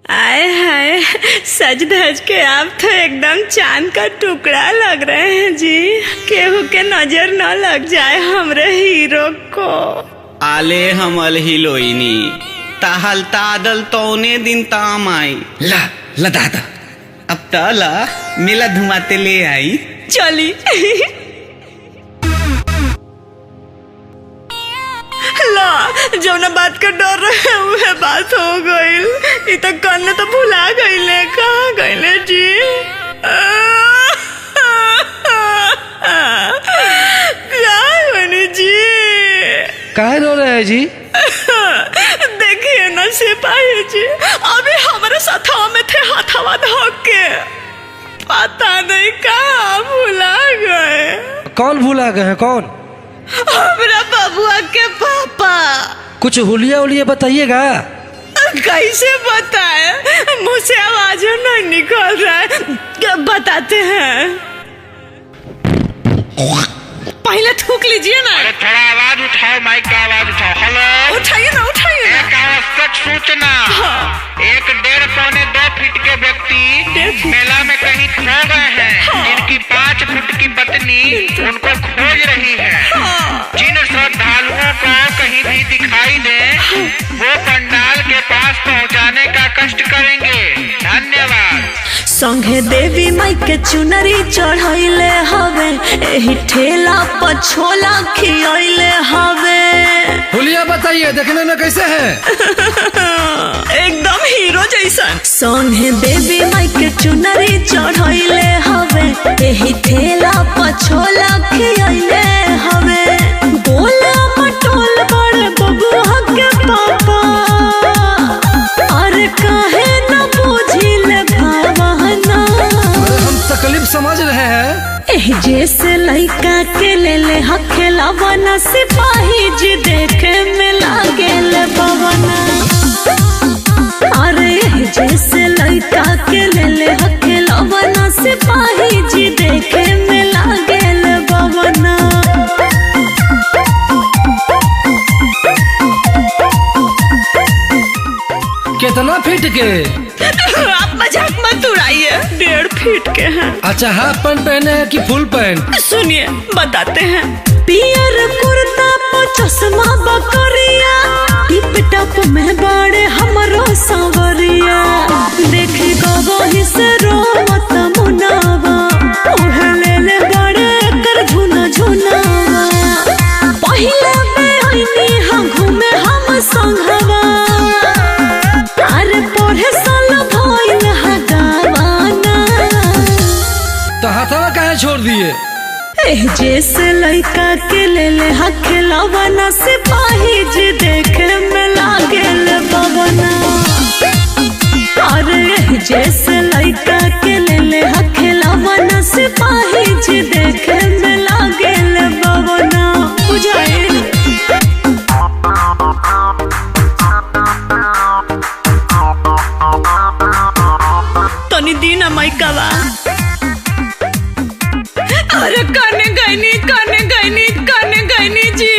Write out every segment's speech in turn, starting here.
आए हाय, सज धज के आप तो एकदम चांद का टुकड़ा लग रहे हैं जी। केहू के नजर न लग जाए हमरे हीरो को। आले हमल हिलोइनी ताहल तादल तौने दिन ताम आई ला दादा अब तला मेला धुमाते ले आई चली। ला जौना बात का डर रहे उहे बात हो गईल। इ तो कन्ने तो भुला गईले, कहाँ गईले जी? जी काहे रो रहे हैं जी? देखिए ना सिपाही जी, अभी हमारे साथ में थे हथवा धोक के, पता नहीं कहाँ भुला गए। कौन भुला गए हैं? कौन? हमारा बबुआ के पापा। कुछ हुलिया उलिया बताइएगा। कैसे बताए, मुँह से आवाज नहीं निकल रहा है। बताते हैं, पहले थूक लीजिए ना। अरे थोड़ा आवाज उठाओ, माइक का आवाज उठाओ। हेलो, उठाइए ना, उठाइए ना। एक आवश्यक सूचना। एक 1.5-2 फीट के व्यक्ति मेला में कहीं खो गए हैं। जिनकी 5 फुट की पत्नी उनको खोज रही है। जिन श्रद्धालुओं को कहीं भी दिखाई दे वो पंडाल के पास पहुंचाने का कष्ट करेंगे। धन्यवाद। संगे देवी माई के चुनरी चढ़ाइले हवे, एही ठेला पर छोला खियाइले हवे। हुलिया बताइए, देखने में कैसे है? एकदम हीरो जैसा। संगे देवी माई के चुनरी चढ़ाइले हवे, एही ठेला पर छोला खियाइले हवे। बोला मटोल बड़े बबुआ के पापा, अरे काहे न बुझिले भावना। हम तकलीफ समझ रहे हैं। जैसे लड़का के ले हखेला बना, सिपाही जी देखे में लागेल बवना। अरे जैसे लड़का के ले हखेला बना, सिपाही जी देखे में लागेल बवना। कितना फीट के? आप मजाक मत उड़ाइए, 1.5 फीट के हैं। अच्छा, हाफ पैंट पहने हैं कि फुल पैंट? सुनिए बताते हैं। पियर कुर्ता पर चश्मा बकरिया, टिप टप में बड़े हमरो सांवरिया। देखे गवही से रोवत मुनावा, ओहे ले बड़े कर झुना झुनावा। पहिले में आईनी हम घूमे हम संघवा, अरे पढ़े साल भइल हगावाना। तो हाथवा काहे छोड़ दिए? जैसे लड़का के ले हखेला बना, सिपाही जी देखे में लागेल बवना। अरे जैसे लड़का के ले हखेला बना, सिपाही जी देखे में लागेल बवना। बुझाइए तनी दीना माइकावा। अरे काने गईनी जी।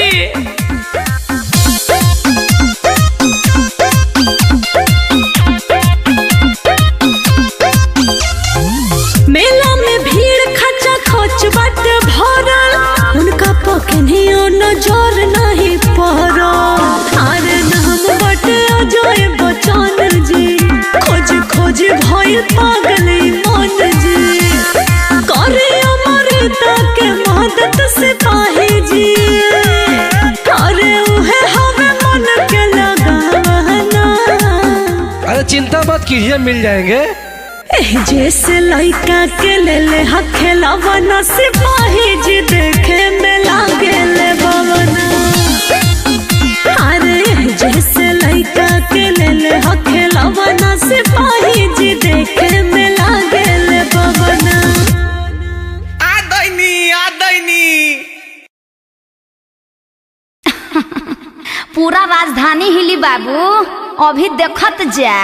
मेला में भीड़ खचा खोच बाटे भरल, उनका पकनियो नजर नहीं पड़ल। अरे नाम बाटे अजय बच्चन जी, खोज भइल पागल मन जी। करे अमृता के मदद सिपाही जी, अरे उहे हमें मन के लगावना। अरे चिंता मत कीजिए, मिल जाएंगे। जैसे लड़का के ले हखेला बना, सिपाही जी देखे में लागेल बवना। अरे जैसे लड़का के ले हखेला बना, सिपाही जी देखे में लागेल बवना। आ दैनी पूरा राजधानी हिली बाबू, अभी देखत जा।